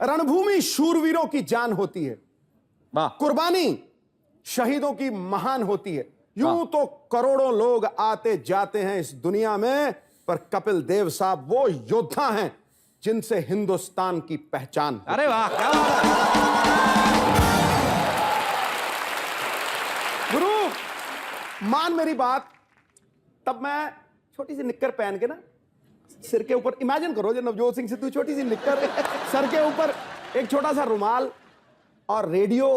रणभूमि शूरवीरों की जान होती है, कुर्बानी शहीदों की महान होती है। यूं तो करोड़ों लोग आते जाते हैं इस दुनिया में, पर कपिल देव साहब वो योद्धा हैं जिनसे हिंदुस्तान की पहचान। अरे वाह, क्या बात है। गुरु मान मेरी बात, तब मैं छोटी सी निक्कर पहन के ना, सिर के ऊपर, इमेजिन करो जो नवजोत सिंह सिद्धू, छोटी सी निक्कर, सर के ऊपर एक छोटा सा रुमाल, और रेडियो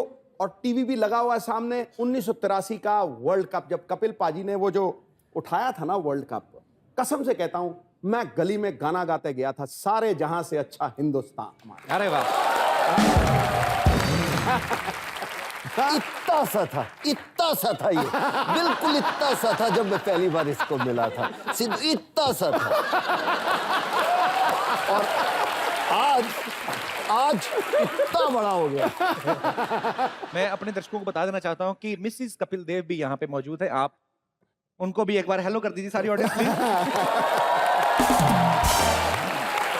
और टीवी भी लगा हुआ है सामने। 1983 का वर्ल्ड कप, जब कपिल पाजी ने वो जो उठाया था ना वर्ल्ड कप, कसम से कहता हूं मैं गली में गाना गाते गया था, सारे जहां से अच्छा हिंदुस्तान हमारा। अरे वाह। इतना सा था ये, बिल्कुल इतना सा था जब मैं पहली बार इसको मिला था, सिद्धू इतना सा था। और आज इतना बड़ा हो गया। मैं अपने दर्शकों को बता देना चाहता हूं कि मिसिस कपिल देव भी यहाँ पे मौजूद है। आप उनको भी एक बार हेलो कर दीजिए सारी ऑडियंस प्लीज।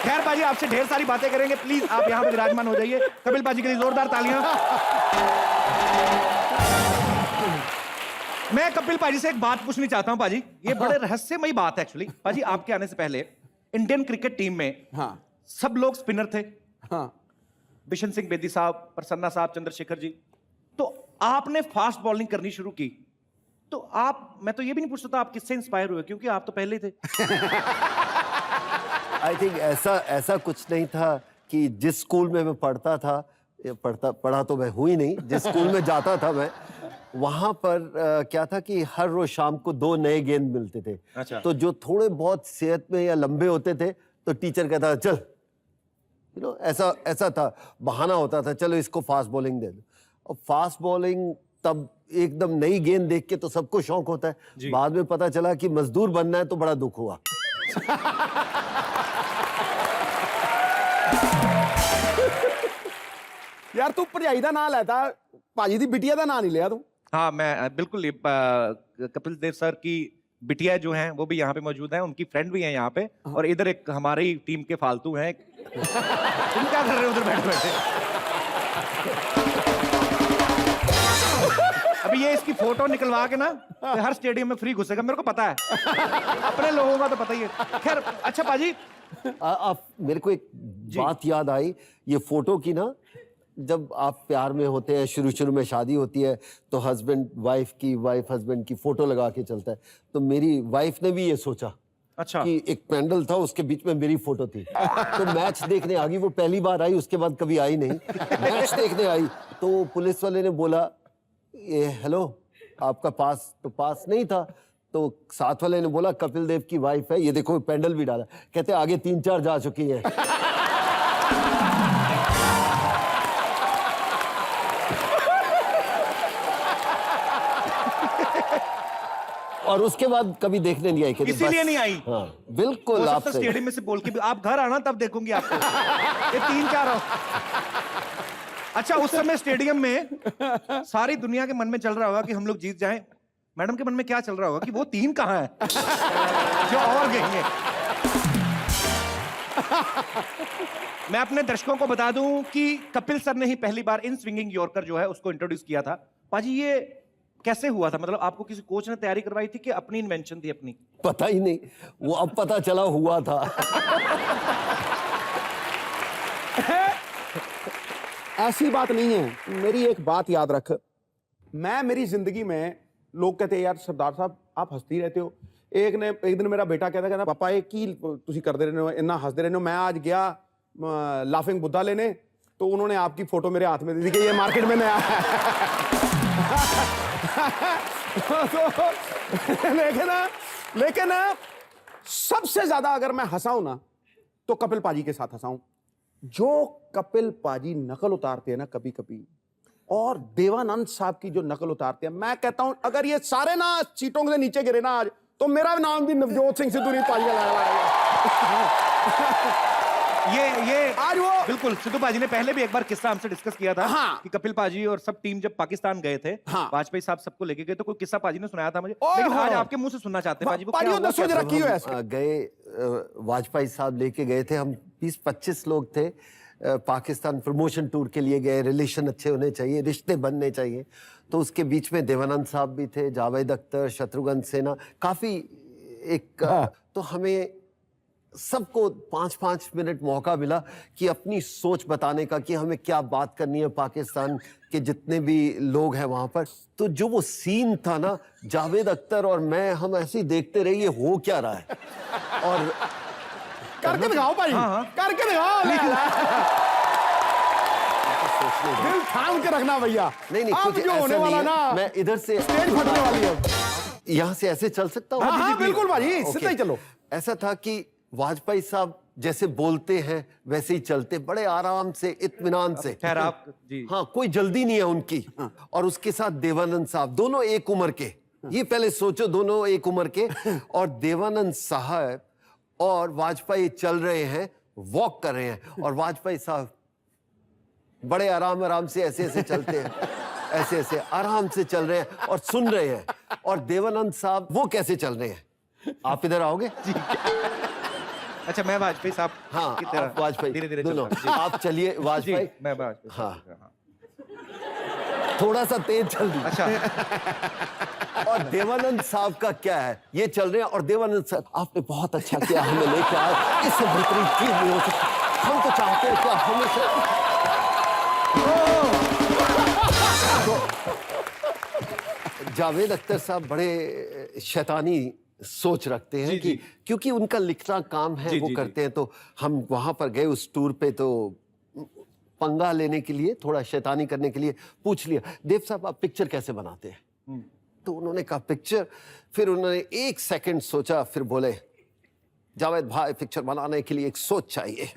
खैर पाजी, आपसे ढेर सारी बातें करेंगे, प्लीज आप यहाँ पे विराजमान हो जाइए। कपिल पाजी के लिए जोरदार तालियां। मैं कपिल पाजी से एक बात पूछनी चाहता हूं पाजी, ये बड़े रहस्यमयी बात है एक्चुअली। पाजी आपके आने से पहले इंडियन क्रिकेट टीम में सब लोग स्पिनर थे। बिशन सिंह बेदी साहब, प्रसन्ना साहब, चंद्रशेखर जी। तो आपने फास्ट बॉलिंग करनी शुरू की, तो आप, मैं तो ये भी नहीं पूछ सकता आप किससे इंस्पायर हुए, क्योंकि आप तो पहले ही थे। आई थिंक ऐसा कुछ नहीं था कि जिस स्कूल में मैं पढ़ता था, पढ़ा तो मैं हूं ही नहीं, जिस स्कूल में जाता था मैं, वहां पर क्या था कि हर रोज शाम को 2 नए गेंद मिलते थे। अच्छा। तो जो थोड़े बहुत सेहत में या लंबे होते थे, तो टीचर कहता चल, ऐसा था, बहाना होता था, चलो इसको फास्ट बॉलिंग दे दो। और फास्ट बॉलिंग तब एकदम नई गेंद देख के तो सबको शौक होता है। बाद में पता चला कि मजदूर बनना है, तो बड़ा दुख हुआ। यार तू भरजाई दा नाम लेता, पाजी दी बिटिया दा नाम नहीं लिया तू। हाँ, मैं बिल्कुल कपिल देव सर की बिटिया जो हैं वो भी यहाँ पे मौजूद हैं, उनकी फ्रेंड भी हैं यहाँ पे, और इधर एक हमारी टीम के फालतू हैं। तुम क्या कर रहे हो उधर बैठे बैठे? अभी ये इसकी फोटो निकलवा के ना हर स्टेडियम में फ्री घुसेगा, मेरे को पता है। अपने लोगों का तो पता ही है। खैर, अच्छा पाजी, आप, मेरे को एक बात याद आई, ये फोटो की ना, जब आप प्यार में होते हैं, शुरू में शादी होती है, तो हस्बैंड वाइफ की, वाइफ हस्बैंड की फोटो लगा के चलता है। तो मेरी वाइफ ने भी ये सोचा, अच्छा, कि एक पैंडल था, उसके बीच में मेरी फोटो थी। तो मैच देखने आ गई, वो पहली बार आई, उसके बाद कभी आई नहीं। मैच देखने आई तो पुलिस वाले ने बोला, ये हेलो, आपका पास नहीं था। तो साथ वाले ने बोला कपिल देव की वाइफ है, ये देखो पैंडल भी डाला। कहते आगे 3-4 जा चुकी हैं। और उसके बाद कभी देखने नहीं आई। इसीलिए नहीं आई। हाँ, बिल्कुल। आप स्टेडियम में से बोल के भी, आप घर आना तब देखूंगी आपको। ये 3-4 हो। अच्छा, उस समय स्टेडियम में सारी दुनिया के मन में चल रहा होगा कि हम लोग जीत जाएं। मैडम के मन में क्या चल रहा होगा कि वो 3 कहां है जो और गई है। मैं अपने दर्शकों को बता दूं कि कपिल सर ने ही पहली बार इन स्विंगिंग यॉर्कर जो है उसको इंट्रोड्यूस किया था। पाजी, ये कैसे हुआ था? मतलब आपको किसी कोच ने तैयारी करवाई थी कि अपनी इन्वेंशन थी अपनी? पता ही नहीं, वो अब पता चला हुआ था। ऐसी बात नहीं है। मेरी एक बात याद रख, मैं मेरी जिंदगी में, लोग कहते हैं यार सरदार साहब आप हंसते ही रहते हो। एक दिन मेरा बेटा कहता पापा ये की तुसी करते रहने हो, इन्ना हंसते रहने हो। मैं आज गया लाफिंग बुद्धा लेने, तो उन्होंने आपकी फोटो मेरे हाथ में दी थी कि ये मार्केट में नया है। लेकिन सबसे ज्यादा अगर मैं हंसाऊं ना, तो कपिल पाजी के साथ हंसाऊं। जो कपिल पाजी नकल उतारते हैं ना कभी कभी, और देवानंद साहब की जो नकल उतारते हैं, मैं कहता हूं अगर ये सारे ना सीटों से नीचे गिरे ना आज, तो मेरा नाम भी नवजोत सिंह सिद्धू नहीं पाजी ये आज वो बिल्कुल। सिद्धू पाजी ने पहले भी एक बार किस्सा हमसे डिस्कस किया था। हाँ। कि कपिल पाजी और सब टीम जब पाकिस्तान गए थे, हाँ। वाजपेयी साहब सबको लेके गए, तो कोई किस्सा पाजी ने सुनाया था मुझे, लेकिन आज आपके मुंह से सुनना चाहते हैं। पाजी, वो क्या हुआ? गए, वाजपेयी साहब लेके गए थे, हम 20-25 लोग थे। पाकिस्तान प्रमोशन टूर के लिए गए, रिलेशन अच्छे होने चाहिए, रिश्ते बनने चाहिए। तो उसके बीच में देवानंद साहब भी थे, जावेद अख्तर, शत्रुघ्न सिन्हा, काफ़ी एक तो हमें सबको 5-5 मिनट मौका मिला कि अपनी सोच बताने का, कि हमें क्या बात करनी है पाकिस्तान के जितने भी लोग हैं वहां पर। तो जो वो सीन था ना, जावेद अख्तर और मैं, हम ऐसे ही देखते रहे ये हो क्या रहा है। और करके दिखाओ भाई, करके दिखाओ। दिल थाम के रखना भैया। नहीं अब कुछ जो ऐसा होने नहीं वाला है। ना, मैं इधर से स्टेज फटने वाली है। यहाँ से ऐसे चल सकता हूँ? हाँ, बिल्कुल भाई, सीधे ही चलो। ऐसा था कि वाजपेयी साहब जैसे बोलते हैं वैसे ही चलते, बड़े आराम से, इत्मीनान से। खैर आप जी, हाँ, कोई जल्दी नहीं है उनकी। और उसके साथ देवानंद साहब, दोनों एक उम्र के। ये पहले सोचो, दोनों एक उम्र के। और देवानंद साहब और वाजपेयी चल रहे हैं, वॉक कर रहे हैं, और वाजपेयी साहब बड़े आराम आराम से ऐसे ऐसे चलते हैं, ऐसे ऐसे आराम से चल रहे हैं और सुन रहे हैं। और देवानंद साहब वो कैसे चल रहे हैं? आप इधर आओगे? अच्छा मैं वाजपेयी साहब हाँ, की तरह आप वाजपेयी धीरे-धीरे दोनों। चलता हूं। आप चलिए वाजपेयी। जी, मैं वाजपेयी हाँ। साहब, हाँ। थोड़ा सा तेज चल रही। अच्छा और देवानंद साहब का क्या है, ये चल रहे हैं। और देवानंद साहब, आपने बहुत अच्छा किया हमें लेके आए, इससे बेहतरीन चीज नहीं हो सकती। हम तो चाहते हैं कि हमेशा जावेद अख्तर साहब बड़े शैतानी सोच रखते हैं कि क्योंकि उनका लिखना काम है, वो करते हैं। तो हम वहां पर गए उस टूर पे, तो पंगा लेने के लिए, थोड़ा शैतानी करने के लिए पूछ लिया, देव साहब आप पिक्चर कैसे बनाते हैं? तो उन्होंने कहा पिक्चर। फिर उन्होंने 1 सेकंड सोचा, फिर बोले जावेद भाई पिक्चर बनाने के लिए एक सोच चाहिए।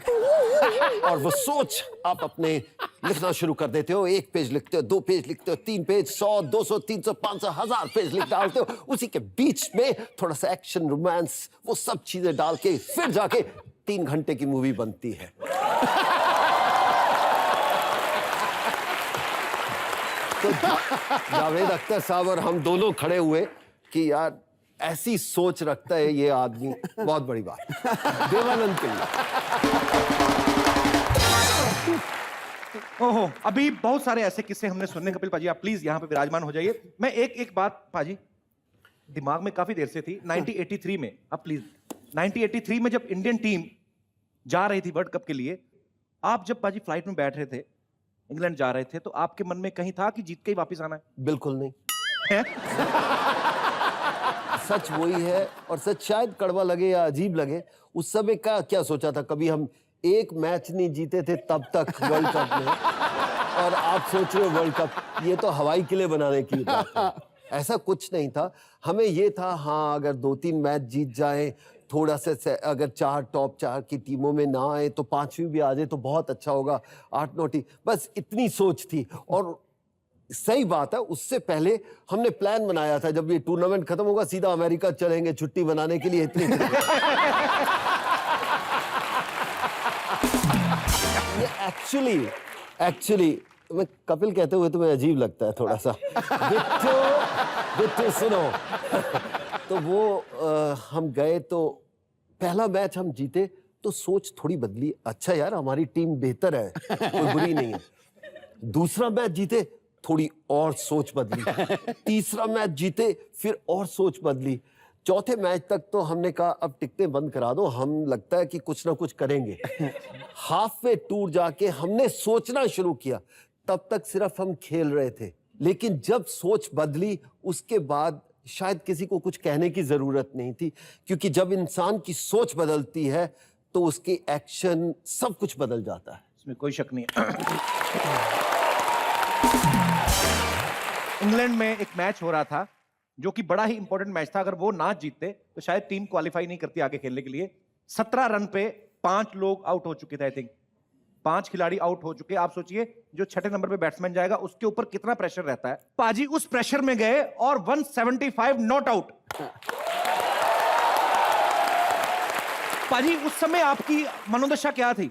और वो सोच आप अपने लिखना शुरू कर देते हो। 1 पेज लिखते हो, 2 पेज लिखते हो, 3 पेज, 100, 200, 300, 500, 1000 पेज लिख डालते हो। उसी के बीच में थोड़ा सा एक्शन, रोमांस, वो सब चीजें डाल के फिर जाके 3 घंटे की मूवी बनती है। तो जावेद अख्तर साहब और हम दोनों खड़े हुए कि यार ऐसी सोच रखता है ये आदमी, बहुत बड़ी बात। देवानंद के लिए। ओहो, अभी बहुत सारे ऐसे किस्से हमने सुनने। कपिल पाजी आप प्लीज यहाँ पे विराजमान हो जाइए। मैं एक बात पाजी दिमाग में काफी देर से थी। 1983 में, अब प्लीज 1983 में जब इंडियन टीम जा रही थी वर्ल्ड कप के लिए, आप जब पाजी फ्लाइट में बैठ रहे थे, इंग्लैंड जा रहे थे, तो आपके मन में कहीं था कि जीत के ही वापस आना है? बिल्कुल नहीं। है? सच वही है। और सच शायद कड़वा लगे या अजीब लगे, उस समय का क्या सोचा था, कभी हम एक मैच नहीं जीते थे तब तक वर्ल्ड कप में, और आप सोच रहे हो वर्ल्ड कप, ये तो हवाई किले बनाने की बात है। ऐसा कुछ नहीं था। हमें ये था, हाँ अगर 2-3 मैच जीत जाएं, थोड़ा सा अगर टॉप 4 की टीमों में ना आए तो 5वीं भी आ जाए तो बहुत अच्छा होगा, 8-9 टीम, बस इतनी सोच थी। और सही बात है, उससे पहले हमने प्लान बनाया था, जब ये टूर्नामेंट खत्म होगा सीधा अमेरिका चलेंगे छुट्टी बनाने के लिए। इतनी एक्चुअली मैं कपिल कहते हुए तुम्हें अजीब लगता है थोड़ा सा। बिट्टू सुनो। तो वो हम गए, तो पहला मैच हम जीते तो सोच थोड़ी बदली, अच्छा यार हमारी टीम बेहतर है, कोई बुरी नहीं है। दूसरा मैच जीते, थोड़ी और सोच बदली। तीसरा मैच जीते, फिर और सोच बदली। चौथे मैच तक तो हमने कहा अब टिकटें बंद करा दो, हम लगता है कि कुछ ना कुछ करेंगे। हाफ वे टूर जाके हमने सोचना शुरू किया, तब तक सिर्फ हम खेल रहे थे। लेकिन जब सोच बदली, उसके बाद शायद किसी को कुछ कहने की जरूरत नहीं थी, क्योंकि जब इंसान की सोच बदलती है तो उसकी एक्शन, सब कुछ बदल जाता है। इसमें कोई शक नहीं है। इंग्लैंड में एक मैच हो रहा था जो कि बड़ा ही इंपॉर्टेंट मैच था। अगर वो ना जीतते तो शायद टीम क्वालिफाई नहीं करती आगे खेलने के लिए। 17 रन पे 5 लोग आउट हो चुके थे। आई थिंक 5 खिलाड़ी आउट हो चुके। आप सोचिए जो 6ठे नंबर पे बैट्समैन जाएगा उसके ऊपर कितना प्रेशर रहता है। पाजी उस प्रेशर में गए और 175 नॉट आउट। पाजी उस समय आपकी मनोदशा क्या थी?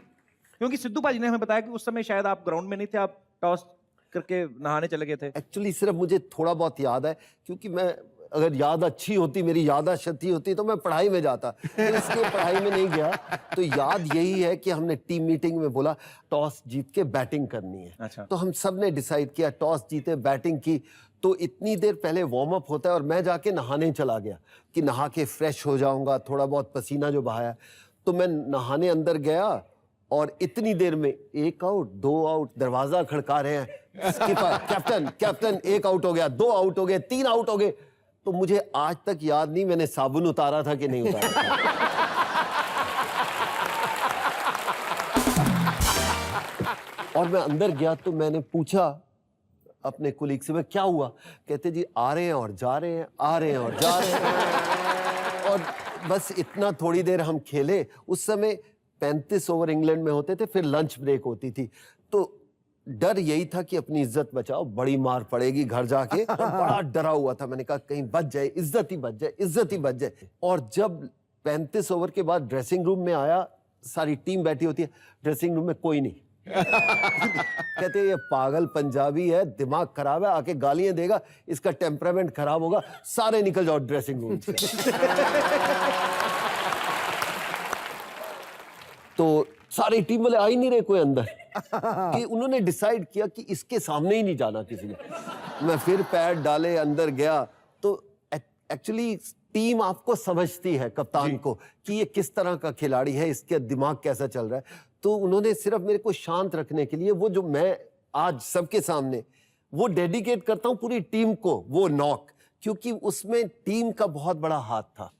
क्योंकि सिद्धू पाजी ने हमें बताया कि उस समय शायद आप ग्राउंड में नहीं थे, आप टॉस करके नहाने चले गए थे। एक्चुअली सिर्फ मुझे थोड़ा बहुत याद है, क्योंकि मैं अगर याद अच्छी होती, मेरी याददाश्त अच्छी होती तो मैं पढ़ाई में जाता, तो इसलिए पढ़ाई में नहीं गया। तो याद यही है कि हमने टीम मीटिंग में बोला टॉस जीत के बैटिंग करनी है। अच्छा। तो हम सब ने डिसाइड किया, टॉस जीते, बैटिंग की। तो इतनी देर पहले वार्म अप होता है और मैं जाके नहाने चला गया कि नहा के फ्रेश हो जाऊंगा, थोड़ा बहुत पसीना जो बहाया। तो मैं नहाने अंदर गया और इतनी देर में 1 आउट, 2 आउट, दरवाजा खड़का रहे हैं, स्किपर, कैप्टन 1 आउट हो गया, 2 आउट हो गए, 3 आउट हो गए। तो मुझे आज तक याद नहीं मैंने साबुन उतारा था कि नहीं उतारा था। और मैं अंदर गया तो मैंने पूछा अपने कुलीग से, मैं क्या हुआ? कहते जी आ रहे हैं और जा रहे हैं, आ रहे हैं और जा रहे हैं। और बस इतना थोड़ी देर हम खेले। उस समय 35 ओवर इंग्लैंड में होते थे, फिर लंच ब्रेक होती थी। तो डर यही था कि अपनी इज्जत बचाओ, बड़ी मार पड़ेगी घर जाके। और बड़ा डरा हुआ था, मैंने कहा कहीं बच जाए, इज्जत ही बच जाए, इज्जत ही बच जाए। और जब 35 ओवर के बाद ड्रेसिंग रूम में आया, सारी टीम बैठी होती है, ड्रेसिंग रूम में कोई नहीं। कहते ये पागल पंजाबी है, दिमाग खराब है, आके गालियां देगा, इसका टेम्परामेंट खराब होगा, सारे निकल जाओ ड्रेसिंग रूम से। तो सारी टीम वाले आ ही नहीं रहे कोई अंदर, कि उन्होंने डिसाइड किया कि इसके सामने ही नहीं जाना किसी ने। मैं फिर पैर डाले अंदर गया। तो एक्चुअली टीम आपको समझती है, कप्तान को, कि ये किस तरह का खिलाड़ी है, इसके दिमाग कैसा चल रहा है। तो उन्होंने सिर्फ मेरे को शांत रखने के लिए वो जो मैं आज सबके सामने वो डेडिकेट करता हूं पूरी टीम को, वो नॉक, क्योंकि उसमें टीम का बहुत बड़ा हाथ था।